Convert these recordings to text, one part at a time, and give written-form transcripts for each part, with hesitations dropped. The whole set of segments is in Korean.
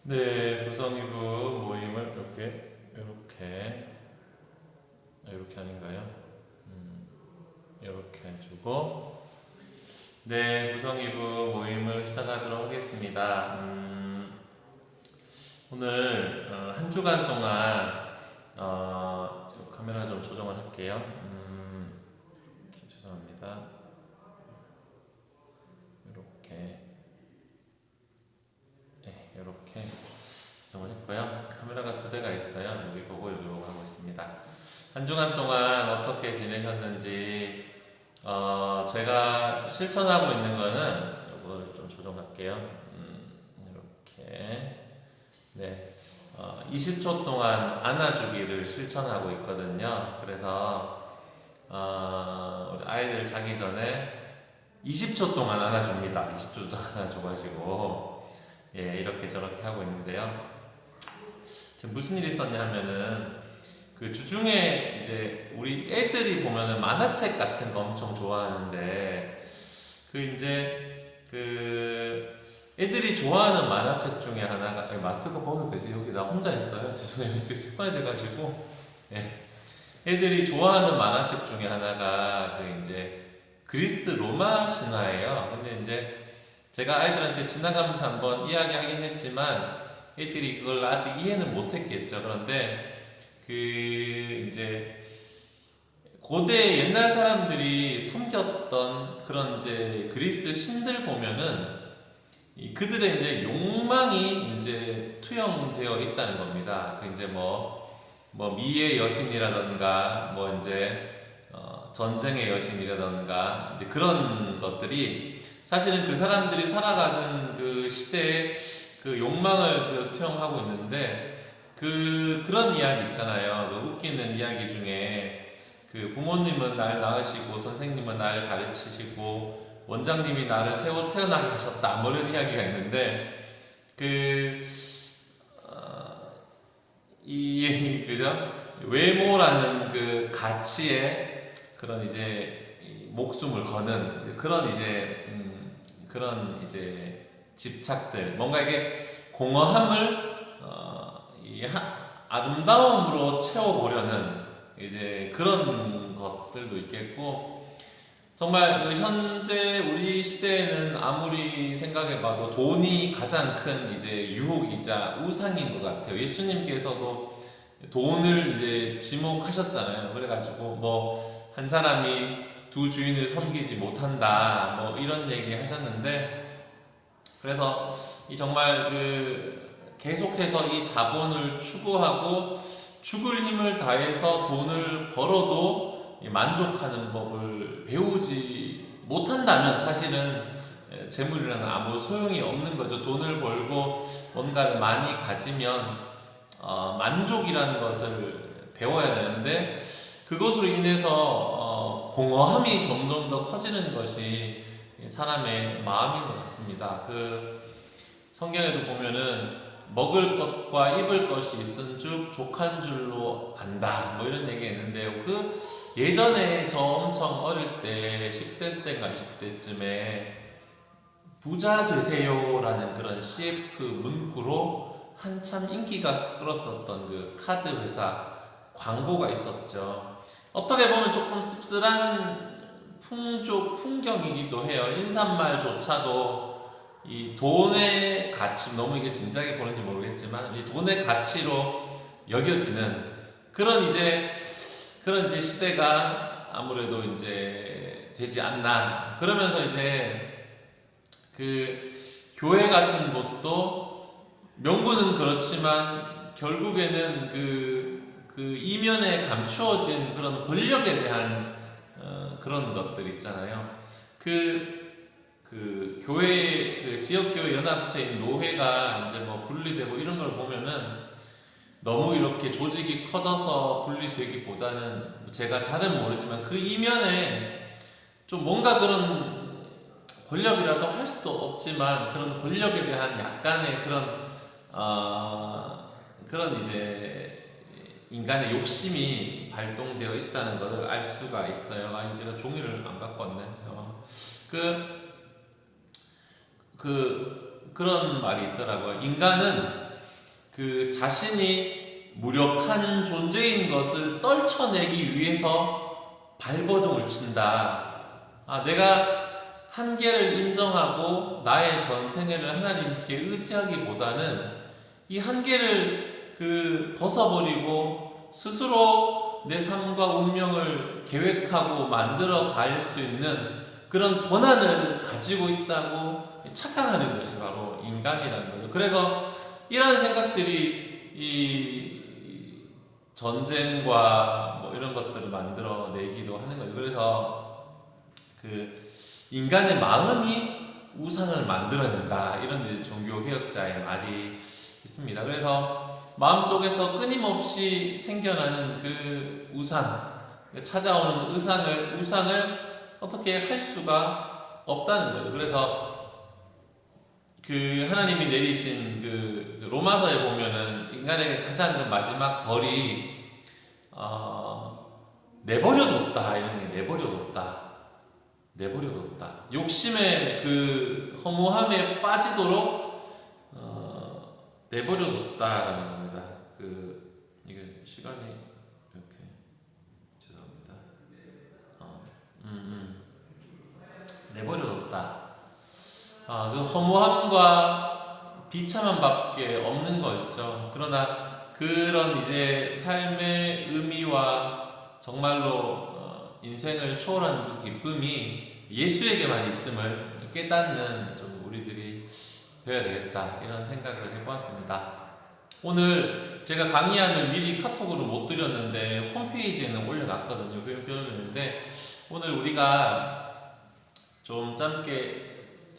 네, 구성이부 모임을 이렇게 아닌가요? 이렇게 해주고, 네, 구성이부 모임을 시작하도록 하겠습니다. 오늘 한 주간 동안 카메라 좀 조정을 할게요. 이렇게 죄송합니다. 이렇게 조정을 했고요. 카메라가 두 대가 있어요. 여기 보고 여기 보고 하고 있습니다. 한 주간 동안 어떻게 지내셨는지 제가 실천하고 있는 거는 이걸 좀 조정할게요. 이렇게 네 20초 동안 안아주기를 실천하고 있거든요. 그래서 우리 아이들 자기 전에 20초 동안 안아줍니다. 20초 동안 안아줘가지고 이렇게 저렇게 하고 있는데요. 지금 무슨 일이 있었냐 하면은 그 주중에 이제 우리 애들이 보면은 만화책 같은 거 엄청 좋아하는데 그 애들이 좋아하는 만화책 중에 하나가 마스크 벗어도 되지? 여기 나 혼자 있어요. 죄송해요. 이렇게 습관이 돼가지고 애들이 좋아하는 만화책 중에 하나가 그리스 로마 신화예요. 근데 이제 제가 아이들한테 지나가면서 한번 이야기하긴 했지만 애들이 그걸 아직 이해는 못했겠죠. 그런데 이제 고대 옛날 사람들이 섬겼던 그런 이제 그리스 신들 보면은 그들의 이제 욕망이 이제 투영되어 있다는 겁니다. 이제 미의 여신이라던가 전쟁의 여신이라던가 이제 그런 것들이 사실은 그 사람들이 살아가는 그 시대에 그 욕망을 투영하고 있는데 그런 이야기 있잖아요. 웃기는 이야기 중에 부모님은 날 낳으시고 선생님은 날 가르치시고 원장님이 나를 태어나게 하셨다 이런 이야기가 있는데 그죠? 외모라는 그 가치에 그런 이제 목숨을 거는 그런 이제 집착들, 뭔가 이게 공허함을 아름다움으로 채워보려는 이제 그런 것들도 있겠고, 정말 현재 우리 시대에는 아무리 생각해봐도 돈이 가장 큰 이제 유혹이자 우상인 것 같아요. 예수님께서도 돈을 이제 지목하셨잖아요. 그래가지고 한 사람이 두 주인을 섬기지 못한다 이런 얘기 하셨는데, 그래서 정말 계속해서 이 자본을 추구하고 죽을 힘을 다해서 돈을 벌어도 만족하는 법을 배우지 못한다면 사실은 재물이라는 아무 소용이 없는 거죠. 돈을 벌고 뭔가를 많이 가지면 만족이라는 것을 배워야 되는데, 그것으로 인해서 공허함이 점점 더 커지는 것이 사람의 마음인 것 같습니다. 성경에도 보면은 먹을 것과 입을 것이 있은즉 족한 줄로 안다 이런 얘기가 있는데요. 예전에 저 엄청 어릴 때 10대 때인가 20대쯤에 부자 되세요 라는 그런 CF 문구로 한참 인기가 끌었었던 카드 회사 광고가 있었죠. 어떻게 보면 조금 씁쓸한 풍경이기도 해요. 인사말조차도 이 돈의 가치, 너무 이게 진지하게 보는지 모르겠지만 이 돈의 가치로 여겨지는 그런 이제 시대가 아무래도 이제 되지 않나. 그러면서 이제 교회 같은 곳도 명분은 그렇지만 결국에는 이면에 감추어진 그런 권력에 대한 그런 것들 있잖아요. 교회, 지역교회 연합체인 노회가 이제 분리되고 이런 걸 보면은 너무 이렇게 조직이 커져서 분리되기보다는 제가 잘은 모르지만 그 이면에 좀 뭔가 그런 권력이라도 할 수도 없지만 그런 권력에 대한 약간의 그런 이제 인간의 욕심이 발동되어 있다는 것을 알 수가 있어요. 제가 종이를 안 갖고 왔네. 그런 말이 있더라고요. 인간은 그 자신이 무력한 존재인 것을 떨쳐내기 위해서 발버둥을 친다. 내가 한계를 인정하고 나의 전생애를 하나님께 의지하기보다는 이 한계를 벗어버리고 스스로 내 삶과 운명을 계획하고 만들어 갈 수 있는 그런 권한을 가지고 있다고 착각하는 것이 바로 인간이라는 거죠. 그래서 이런 생각들이 이 전쟁과 이런 것들을 만들어내기도 하는 거죠. 그래서 인간의 마음이 우상을 만들어낸다, 이런 종교개혁자의 말이 있습니다. 그래서 마음속에서 끊임없이 생겨나는 그 우상, 찾아오는 우상을 어떻게 할 수가 없다는 거예요. 그래서 하나님이 내리신 로마서에 보면은 인간에게 가장 마지막 벌이 내버려뒀다, 이런 게 내버려뒀다. 욕심의 허무함에 빠지도록 내버려뒀다라는 겁니다. 이게 시간이 이렇게, 죄송합니다. 내버려뒀다. 그 허무함과 비참함밖에 없는 것이죠. 그러나 그런 삶의 의미와 정말로 인생을 초월하는 그 기쁨이 예수에게만 있음을 깨닫는 우리들이 되어야 되겠다, 이런 생각을 해보았습니다. 오늘 제가 강의안을 미리 카톡으로 못 드렸는데 홈페이지에는 올려놨거든요. 올려놨는데 오늘 우리가 좀 짧게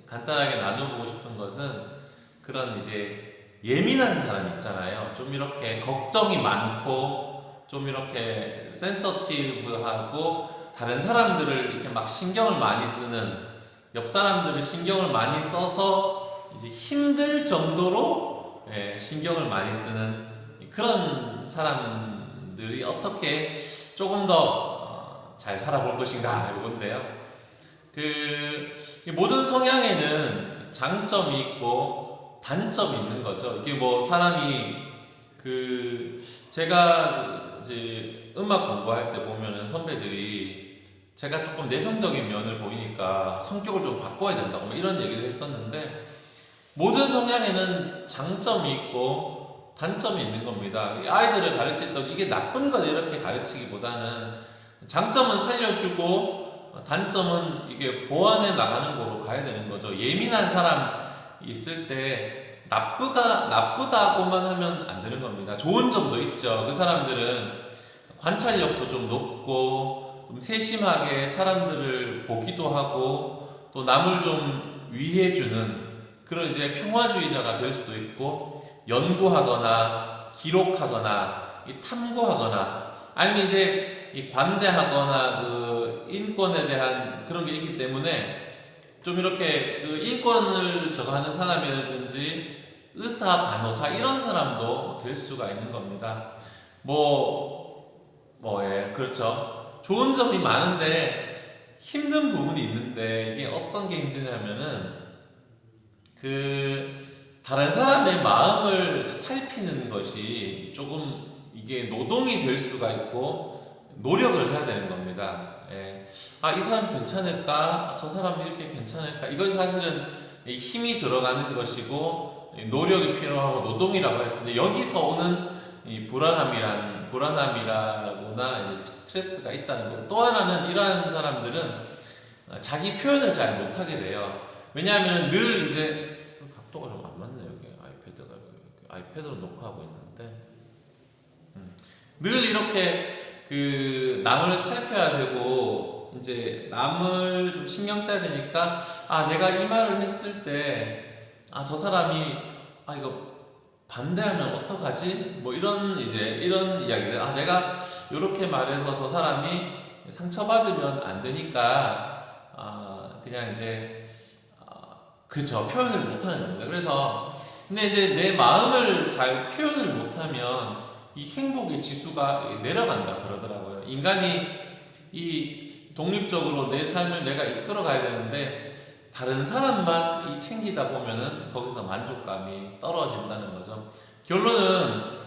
간단하게 나눠보고 싶은 것은 그런 예민한 사람 있잖아요. 좀 이렇게 걱정이 많고 좀 이렇게 센서티브하고 다른 사람들을 이렇게 막 신경을 많이 쓰는, 옆 사람들을 신경을 많이 써서 힘들 정도로 신경을 많이 쓰는 그런 사람들이 어떻게 조금 더 잘 살아볼 것인가, 이건데요. 모든 성향에는 장점이 있고 단점이 있는 거죠. 이게 사람이 제가 음악 공부할 때 보면은 선배들이 제가 조금 내성적인 면을 보이니까 성격을 좀 바꿔야 된다고 이런 얘기를 했었는데, 모든 성향에는 장점이 있고 단점이 있는 겁니다. 아이들을 가르칠 때 이게 나쁜 거다 이렇게 가르치기보다는 장점은 살려주고 단점은 이게 보완해 나가는 거로 가야 되는 거죠. 예민한 사람 있을 때 나쁘다고만 하면 안 되는 겁니다. 좋은 점도 있죠. 그 사람들은 관찰력도 좀 높고 좀 세심하게 사람들을 보기도 하고 또 남을 좀 위해주는 그런 평화주의자가 될 수도 있고, 연구하거나 기록하거나 탐구하거나 아니면 이 관대하거나 인권에 대한 그런 게 있기 때문에 좀 이렇게 인권을 하는 사람이라든지 의사, 간호사 이런 사람도 될 수가 있는 겁니다. 그렇죠. 좋은 점이 많은데 힘든 부분이 있는데, 이게 어떤 게 힘드냐면은 다른 사람의 마음을 살피는 것이 조금 이게 노동이 될 수가 있고 노력을 해야 되는 겁니다. 이 사람 괜찮을까? 저 사람 이렇게 괜찮을까? 이건 사실은 힘이 들어가는 것이고 노력이 필요하고 노동이라고 할 수 있는데, 여기서 오는 이 불안함이라거나 스트레스가 있다는 거. 또 하나는 이러한 사람들은 자기 표현을 잘 못하게 돼요. 왜냐하면 늘 각도가 좀 안 맞네. 여기 아이패드로 녹화하고 있는데 늘 이렇게 남을 살펴야 되고 남을 좀 신경 써야 되니까 내가 이 말을 했을 때 저 사람이 이거 반대하면 어떡하지? 이런 이야기들. 내가 이렇게 말해서 저 사람이 상처받으면 안 되니까 그냥 그렇죠. 표현을 못하는 겁니다. 그래서 근데 내 마음을 잘 표현을 못하면 이 행복의 지수가 내려간다 그러더라고요. 인간이 이 독립적으로 내 삶을 내가 이끌어 가야 되는데 다른 사람만 챙기다 보면은 거기서 만족감이 떨어진다는 거죠. 결론은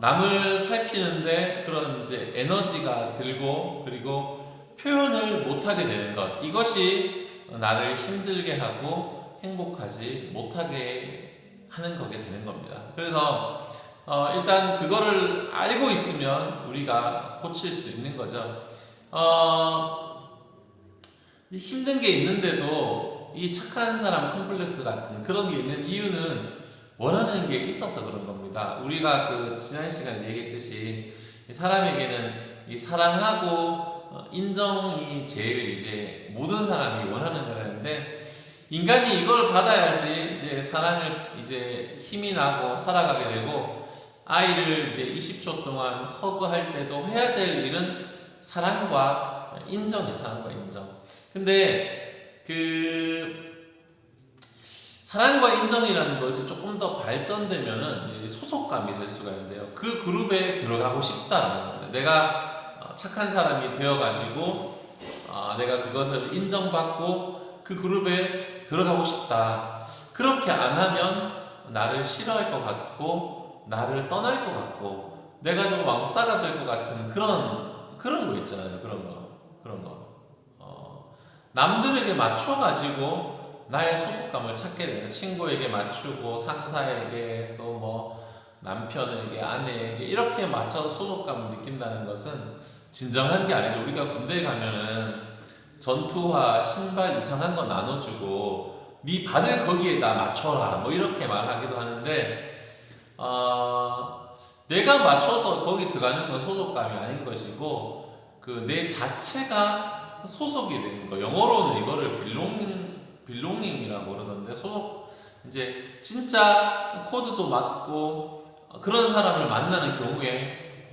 남을 살피는데 그런 이제 에너지가 들고 그리고 표현을 못하게 되는 것, 이것이 나를 힘들게 하고 행복하지 못하게 하는 거게 되는 겁니다. 그래서 일단 그거를 알고 있으면 우리가 고칠 수 있는 거죠. 힘든 게 있는데도 이 착한 사람 컴플렉스 같은 그런 게 있는 이유는 원하는 게 있어서 그런 겁니다. 우리가 그 지난 시간에 얘기했듯이 사람에게는 이 사랑하고 인정이 제일 이제 모든 사람이 원하는 거라는데, 인간이 이걸 받아야지 이제 사랑을 이제 힘이 나고 살아가게 되고, 아이를 이제 20초 동안 허그할 때도 해야 될 일은 사랑과 인정이에요. 사랑과 인정. 근데 사랑과 인정이라는 것이 조금 더 발전되면은 소속감이 될 수가 있는데요. 그 그룹에 들어가고 싶다라는 겁니다. 내가 착한 사람이 되어가지고 내가 그것을 인정받고 그 그룹에 들어가고 싶다. 그렇게 안 하면 나를 싫어할 것 같고 나를 떠날 것 같고 내가 좀 왕따가 될 것 같은 그런 거 있잖아요. 그런 거. 남들에게 맞춰가지고 나의 소속감을 찾게 돼요. 친구에게 맞추고 상사에게 또 뭐 남편에게 아내에게 이렇게 맞춰서 소속감을 느낀다는 것은 진정한 게 아니죠. 우리가 군대에 가면은 전투화 신발 이상한 거 나눠주고 네 발을 거기에다 맞춰라 뭐 이렇게 말하기도 하는데 내가 맞춰서 거기 들어가는 건 소속감이 아닌 것이고 그 내 자체가 소속이 되는 거. 영어로는 이거를 빌롱잉이라고 그러던데, 소속, 이제 진짜 코드도 맞고 그런 사람을 만나는 경우에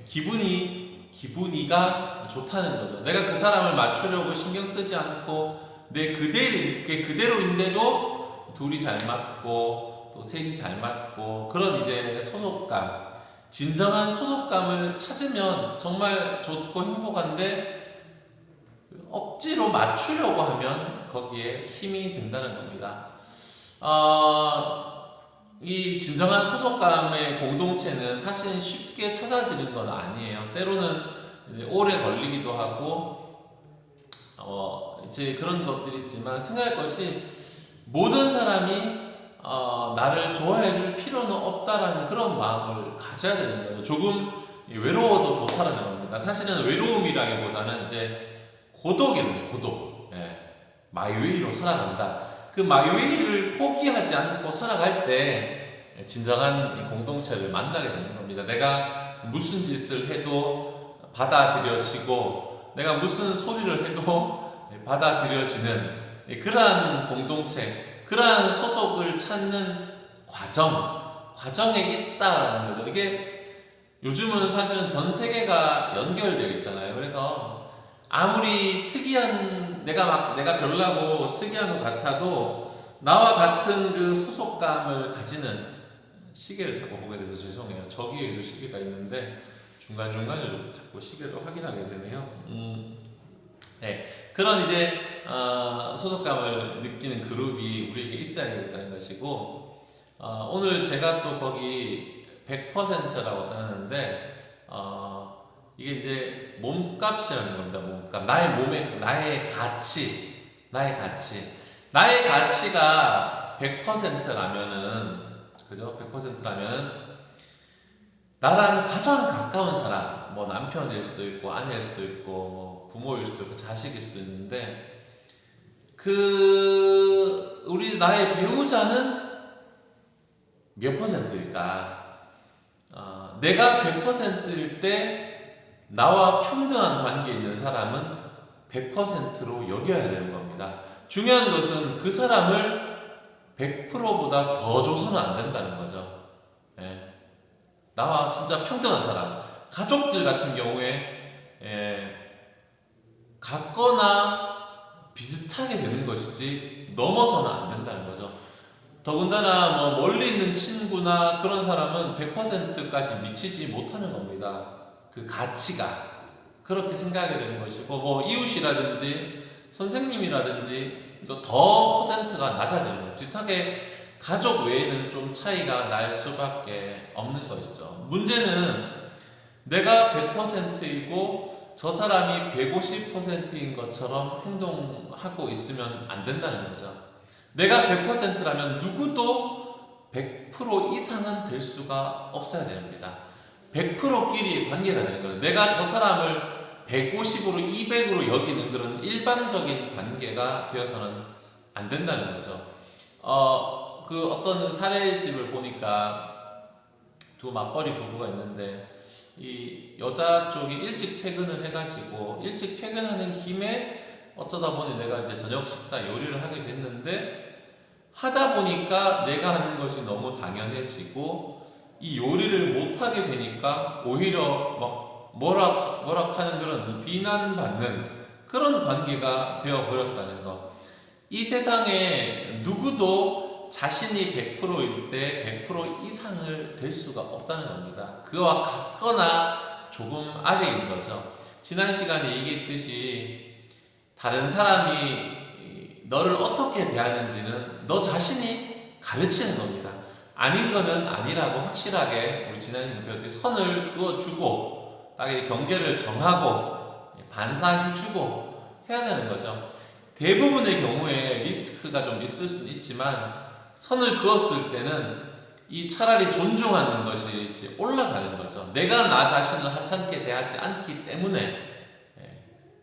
기분이가 좋다는 거죠. 내가 그 사람을 맞추려고 신경 쓰지 않고 내 그대로인데도 둘이 잘 맞고 또 셋이 잘 맞고 그런 이제 소속감, 진정한 소속감을 찾으면 정말 좋고 행복한데, 억지로 맞추려고 하면 거기에 힘이 든다는 겁니다. 이 진정한 소속감의 공동체는 사실 쉽게 찾아지는 건 아니에요. 때로는 이제 오래 걸리기도 하고, 이제 그런 것들이 있지만 생각할 것이, 모든 사람이 나를 좋아해 줄 필요는 없다라는 그런 마음을 가져야 되는 거예요. 조금 외로워도 좋다라는 겁니다. 사실은 외로움이라기보다는 이제 고독이에요. 고독. 마이웨이로 살아간다. 그 마이웨이를 포기하지 않고 살아갈 때 진정한 공동체를 만나게 되는 겁니다. 내가 무슨 짓을 해도 받아들여지고 내가 무슨 소리를 해도 받아들여지는 그러한 공동체, 그러한 소속을 찾는 과정에 있다라는 거죠. 이게 요즘은 사실은 전 세계가 연결되어 있잖아요. 그래서 아무리 특이한, 내가 별나고 특이한 것 같아도 나와 같은 그 소속감을 가지는, 시계를 자꾸 보게 돼서 죄송해요. 저기에도 시계가 있는데 중간중간에 좀 자꾸 시계를 확인하게 되네요. 네, 그런 이제 소속감을 느끼는 그룹이 우리에게 있어야겠다는 것이고, 오늘 제가 또 거기 100%라고 써놨는데 이게 이제 몸값이라는 겁니다. 몸값. 나의 가치가 100%라면은, 그죠? 100%라면은 나랑 가장 가까운 사람, 뭐 남편일 수도 있고 아내일 수도 있고 뭐 부모일 수도 있고 자식일 수도 있는데, 나의 배우자는 몇 %일까? 내가 100%일 때 나와 평등한 관계에 있는 사람은 100%로 여겨야 되는 겁니다. 중요한 것은 그 사람을 100%보다 더 줘서는 안 된다는 거죠. 나와 진짜 평등한 사람, 가족들 같은 경우에 같거나 비슷하게 되는 것이지 넘어서는 안 된다는 거죠. 더군다나 뭐 멀리 있는 친구나 그런 사람은 100%까지 미치지 못하는 겁니다. 그 가치가 그렇게 생각하게 되는 것이고, 뭐 이웃이라든지 선생님이라든지 이거 더 퍼센트가 낮아지는 거예요. 비슷하게 가족 외에는 좀 차이가 날 수밖에 없는 것이죠. 문제는 내가 100%이고 저 사람이 150%인 것처럼 행동하고 있으면 안 된다는 거죠. 내가 100%라면 누구도 100% 이상은 될 수가 없어야 됩니다. 100%끼리의 관계가 되는 거예요. 내가 저 사람을 150으로 200으로 여기는 그런 일방적인 관계가 되어서는 안 된다는 거죠. 그 어떤 사례집을 보니까 두 맞벌이 부부가 있는데 이 여자 쪽이 일찍 퇴근을 해가지고 일찍 퇴근하는 김에 어쩌다 보니 내가 이제 저녁 식사 요리를 하게 됐는데 하다 보니까 내가 하는 것이 너무 당연해지고 이 요리를 못하게 되니까 오히려 막 뭐라 하는 그런 비난받는 그런 관계가 되어버렸다는 거. 이 세상에 누구도 자신이 100%일 때 100% 이상을 될 수가 없다는 겁니다. 그와 같거나 조금 아래인 거죠. 지난 시간에 얘기했듯이 다른 사람이 너를 어떻게 대하는지는 너 자신이 가르치는 겁니다. 아닌 거는 아니라고 확실하게 우리 지난주에 배웠듯이 선을 그어주고 딱 경계를 정하고 반사해주고 해야 되는 거죠. 대부분의 경우에 리스크가 좀 있을 수는 있지만 선을 그었을 때는 이 차라리 존중하는 것이 이제 올라가는 거죠. 내가 나 자신을 하찮게 대하지 않기 때문에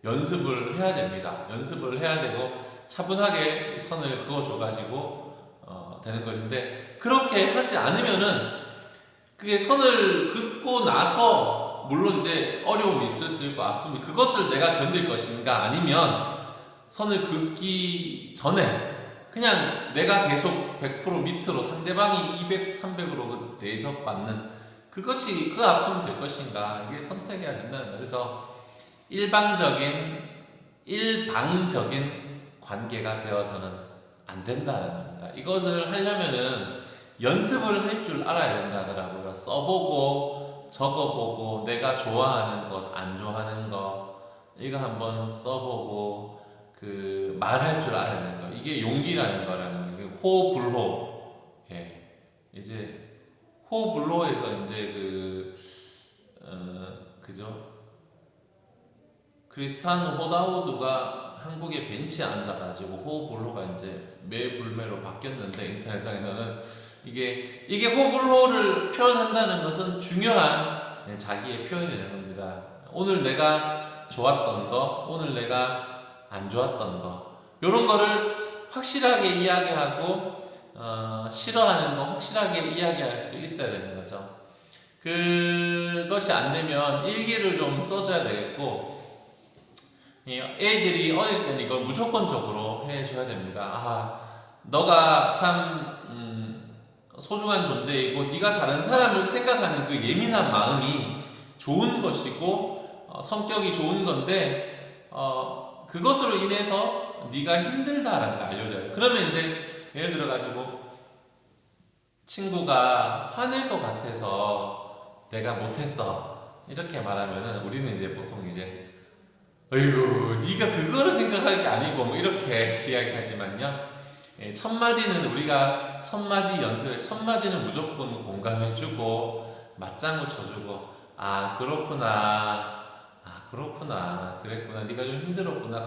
연습을 해야 됩니다. 연습을 해야 되고 차분하게 선을 그어줘가지고 되는 것인데 그렇게 하지 않으면은 그게 선을 긋고 나서 물론 이제 어려움이 있을 수 있고 아픔이 그것을 내가 견딜 것인가 아니면 선을 긋기 전에 그냥 내가 계속 100% 밑으로 상대방이 200, 300으로 대접받는 그것이 그 아픔이 될 것인가 이게 선택해야 된다는 거예요. 그래서 일방적인 관계가 되어서는 안 된다는 겁니다. 이것을 하려면은 연습을 할 줄 알아야 된다더라고요. 써보고 적어보고 내가 좋아하는 것, 안 좋아하는 것 이거 한번 써보고 그 말할 줄 알아야 되는 거. 이게 용기라는 거라는 거예요. 호불호. 이제 호불호에서 이제 그죠? 크리스티아노 호나우두가 한국의 벤치에 앉아가지고 호불호가 이제 매불매로 바뀌었는데 인터넷상에서는 이게 호불호를 표현한다는 것은 중요한 자기의 표현이 되는 겁니다. 오늘 내가 좋았던 거, 오늘 내가 안 좋았던 거 이런 거를 확실하게 이야기하고 싫어하는 거 확실하게 이야기할 수 있어야 되는 거죠. 그것이 안 되면 일기를 좀 써줘야 되겠고 애들이 어릴 때는 이걸 무조건적으로 해줘야 됩니다. 너가 참 소중한 존재이고 네가 다른 사람을 생각하는 그 예민한 마음이 좋은 것이고 성격이 좋은 건데 그것으로 인해서 네가 힘들다라는 걸 알려줘요. 그러면 이제 예를 들어가지고 친구가 화낼 것 같아서 내가 못했어 이렇게 말하면은 우리는 이제 보통 이제 어이구 네가 그거를 생각할 게 아니고 뭐 이렇게 이야기하지만요. 첫 마디는 우리가 첫 마디 연습에 첫 마디는 무조건 공감해주고 맞장구 쳐주고 그렇구나 그랬구나 네가 좀 힘들었구나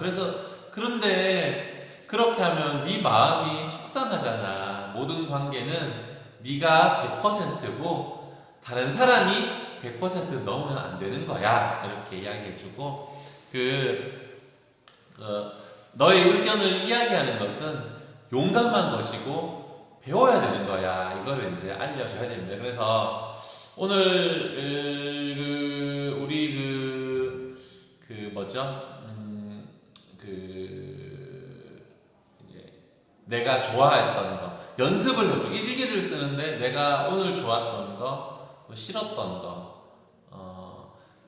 그런데 그렇게 하면 네 마음이 속상하잖아. 모든 관계는 네가 100%고 다른 사람이 100% 넘으면 안 되는 거야 이렇게 이야기해주고 너의 의견을 이야기하는 것은 용감한 것이고 배워야 되는 거야. 이거를 이제 알려줘야 됩니다. 그래서 오늘 우리 이제 내가 좋아했던 거 연습을 해보고 일기를 쓰는데 내가 오늘 좋았던 거, 싫었던 거,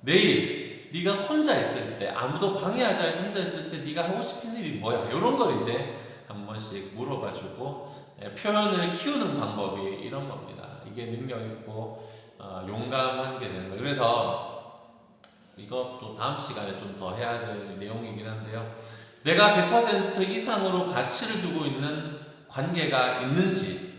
내일 네가 혼자 있을 때 아무도 방해하지 않고 혼자 있을 때 네가 하고 싶은 일이 뭐야? 이런 걸 이제 한 번씩 물어봐주고 표현을 키우는 방법이 이런 겁니다. 이게 능력 있고 용감한 게 되는 거예요. 그래서 이것도 다음 시간에 좀 더 해야 될 내용이긴 한데요. 내가 100% 이상으로 가치를 두고 있는 관계가 있는지,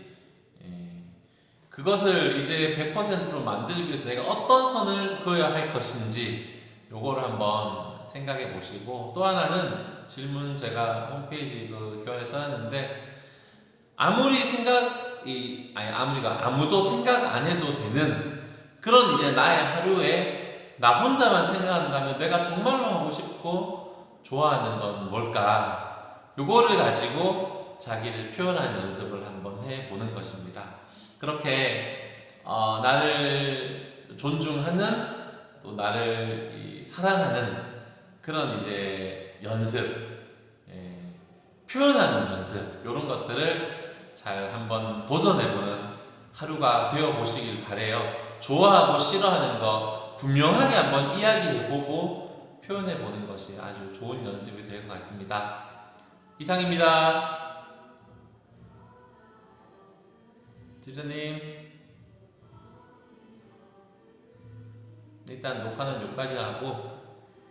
그것을 이제 100%로 만들기 위해서 내가 어떤 선을 그어야 할 것인지 요거를 한번 생각해 보시고, 또 하나는 질문 제가 홈페이지 그 교환에 써놨는데, 아무도 생각 안 해도 되는 그런 이제 나의 하루에 나 혼자만 생각한다면 내가 정말로 하고 싶고 좋아하는 건 뭘까? 요거를 가지고 자기를 표현하는 연습을 한번 해보는 것입니다. 그렇게 나를 존중하는, 또 나를 사랑하는 그런 이제 연습, 표현하는 연습, 이런 것들을 잘 한번 도전해보는 하루가 되어보시길 바래요. 좋아하고 싫어하는 거 분명하게 한번 이야기해보고 표현해보는 것이 아주 좋은 연습이 될 것 같습니다. 이상입니다. 집사님, 일단 녹화는 여기까지 하고